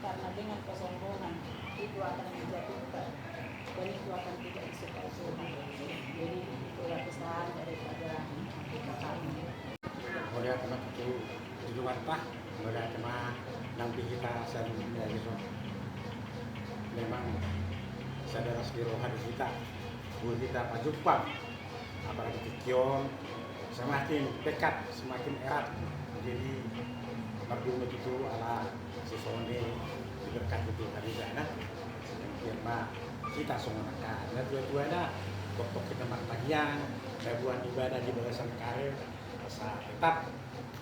karena dengan kesombongan itu akan menjatuhkan dan itu akan tidak disukai Tuhan. Jadi itulah pesan daripada kita kami. Boleh teman itu tujuan pak, boleh teman nanti kita selanjutnya gitu. Memang saudara rohani kita, boleh kita pajupan, apalagi pikiran semakin dekat, semakin erat. Jadi berdua itu ala sisone diberkat itu hari sana. Firman kita semua nakal. Dan dua-dua ada waktu kita bagian, buat ibadah di barisan karir, masa tetap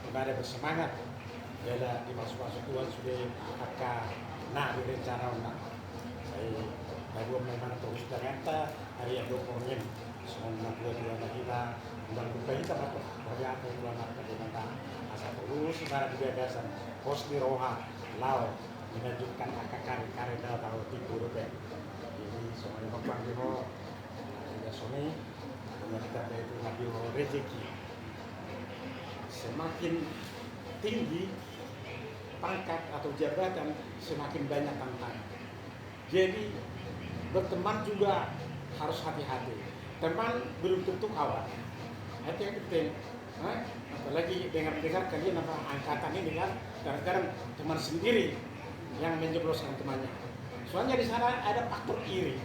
ibadah bersemangat. Jala dimasuk-masuk Tuhan sudah akan nak berencana nak. Saya buat memang terus ternyata hari yang dokumen semua dua-dua kita dan bukan kita patut berjaya Tuhan akan kita asal terus ibadah di gagasan pos di roha lau menunjukkan akar karir dalam tahun tipu rupiah. Jadi semuanya bapak bimo tidak soni dengan kita itu ngambil rezeki semakin tinggi pangkat atau jabatan semakin banyak tantangan. Jadi berteman juga harus hati-hati. Teman belum tentu kawan. Itu yang penting. Apalagi dengar-dengar kalian apa angkatan ini kan kadang-kadang teman sendiri yang menjebloskan temannya. Soalnya di sana ada faktor iri.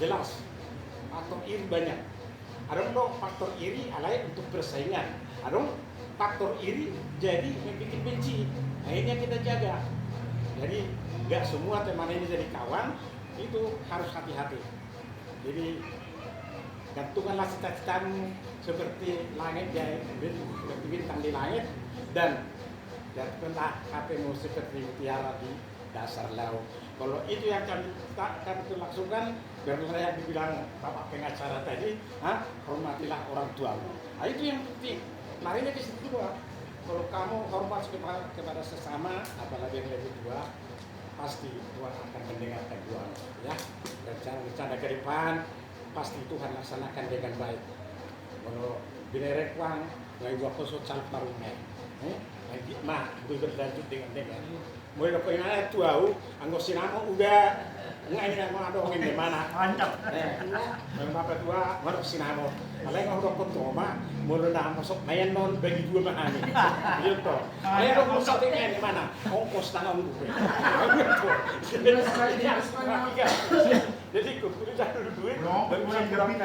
Jelas. Faktor iri banyak. Ada faktor iri alai untuk persaingan. Ada faktor iri jadi membuat benci. Akhirnya kita jaga. Jadi nggak semua teman ini jadi kawan, itu harus hati-hati. Jadi gantunganlah cita-citamu seperti langit seperti bintang di langit dan jatuhkanlah hatimu seperti mutiara di dasar laut. Kalau itu yang kami langsungkan, karena yang dibilang bapak pengacara tadi, hormatilah orang tuamu. Nah, itu yang penting. Larinya ke situ dua. Kalau kamu hormat kepada sesama, apalagi yang lebih tua, pasti Tuhan akan mendengarkan doamu. Ya, rencana ke depan pasti Tuhan laksanakan dengan baik. Kalau binerek wang, ngai gua kosot salparungai. Lagi mah berlanjut dengan. Mulai dari mana tuau, anggo sinamo udah ngai nak mau dong di mana? Mantap. Bapak tua, baru sinamo. Alay nga ako toma, mula na masok ngayon noon bagi dua mahani. Yun to. Alay nga ako sa tingin ni mana, ongkos na nga ungkup. Jadi kumpulin dulu duit, baru kurang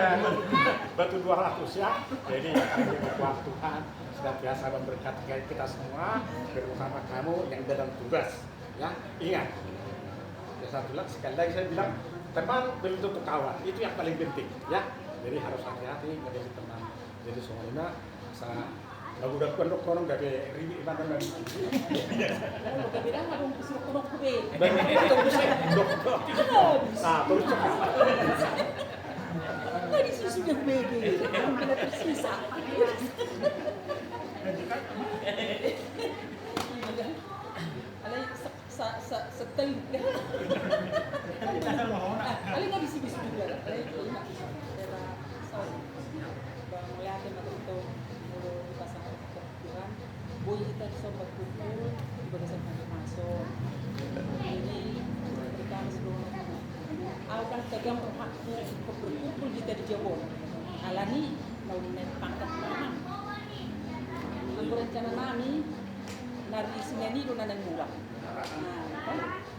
batu 200 ya. Jadi buat Tuhan sudah biasa memberkati kita semua, terutama kamu yang dalam tugas. Ya, ingat. Ya, satu lagi sekali lagi saya bilang teman belum tentu kawan, itu yang paling penting. Ya. Jadi harus hati-hati menjadi teman. Jadi semuanyaasa udah kondok gak ada ribi mana lagi. Kalau bilang ada suruh kurang kube. Nah, terus Tadi sudah bege, bila tersisa. Alay setel. Alay nggak bisa juga. Alay mulai akhir matutong mulu pasangan Tuhan boy kita bisa berkumpul di barisan kami masuk jadi pertama sebelum akan tegang berkumpul kita di Jawa alani mau naik pangkat mana ang berencana nami nari isinya ni doon na murah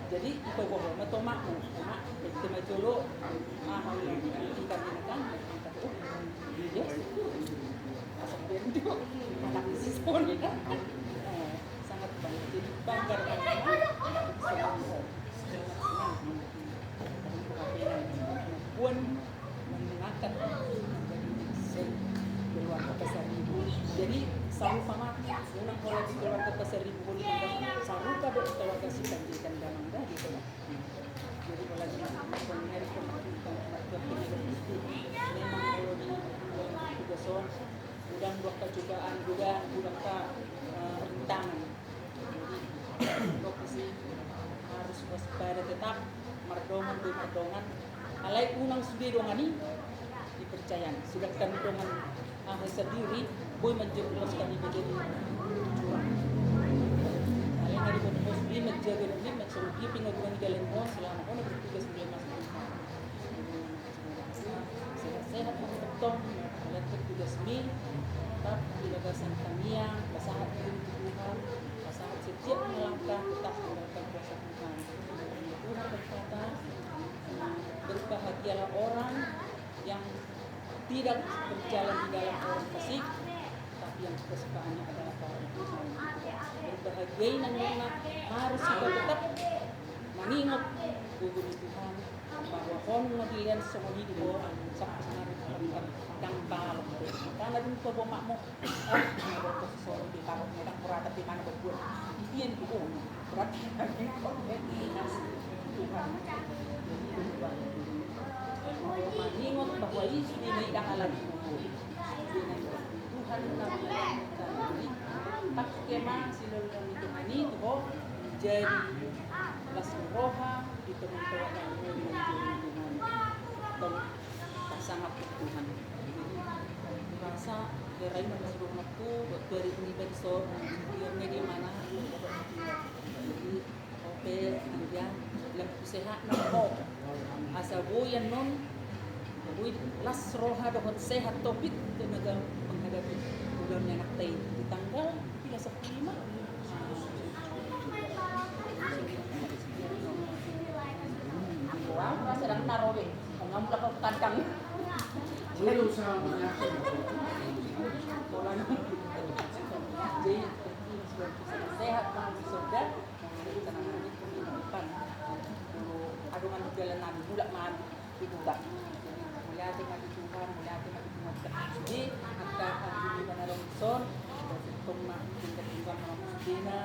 jadi ito ko matomak mo ito majolo yang kita binakan yes asal bendo anak sistem sangat baik jadi bangga pun mengangkat keluarga besar ibu jadi selalu pamat unang kalau di keluarga besar ibu pun selalu pada keluarga si pendidikan dan anda gitu jadi kalau lagi mengenai memang kalau di tugason udang dua cobaan udang rintangan jadi profesi harus waspada tetap mardongan alai unang sudah dongani dipercaya sudah kan dongan sendiri boy menjebloskan ibadah curang alai dari bos di menjaga ini mensuruh ginagawa ni Galen mo, selama ko nagtutugas mo lang masuk Tuhan. Sehat-sehat mo itong alat tugas mi, tetap dilagasan kami yang pasahat diri Tuhan, pasahat setiap melangkah tetap menggunakan kuasa Tuhan. Tuhan berkata, berbahagialah orang yang tidak berjalan di dalam orang fasik, tapi yang kesukaannya adalah para Tuhan. Berbahagia namanya harus kita tetap mengingat gugur Tuhan bahwa kon modilian semua hidup sampai sekarang akan dangkal. Karena dun ko mak mo ada posisi di kamar kita kurang tapi mana berbuat iyan ko berat Tuhan. Mengingat bahwa itu tidak alam Tuhan namanya tak kemah silakan itu ini tuh jadi las roha di teman-teman Tuhan dan sangat Tuhan merasa dari mana sebelumku dari universo yang di mana jadi oke dia lebih sehat nopo asal buyan non las roha dapat sehat topik tenaga menghadapi bulannya anak tay di tanggal 35 wow sedang narowe ngambil ke kandang Jadi usaha menyakit. jadi sehat kalau sudah jadi tenang kehidupan adungan jalan nabi mulak man dibuka mulai dengan Tuhan mulai dengan Tuhan jadi angka di mana Robinson untuk nak tingkat Dina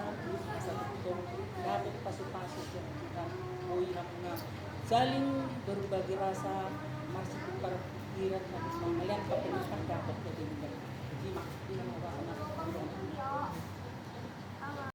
asal untuk dapat pasuk-pasuk yang Tuhan moi hamna saling berbagi rasa masih tukar pikiran dan melihat kepentingan dapat jadi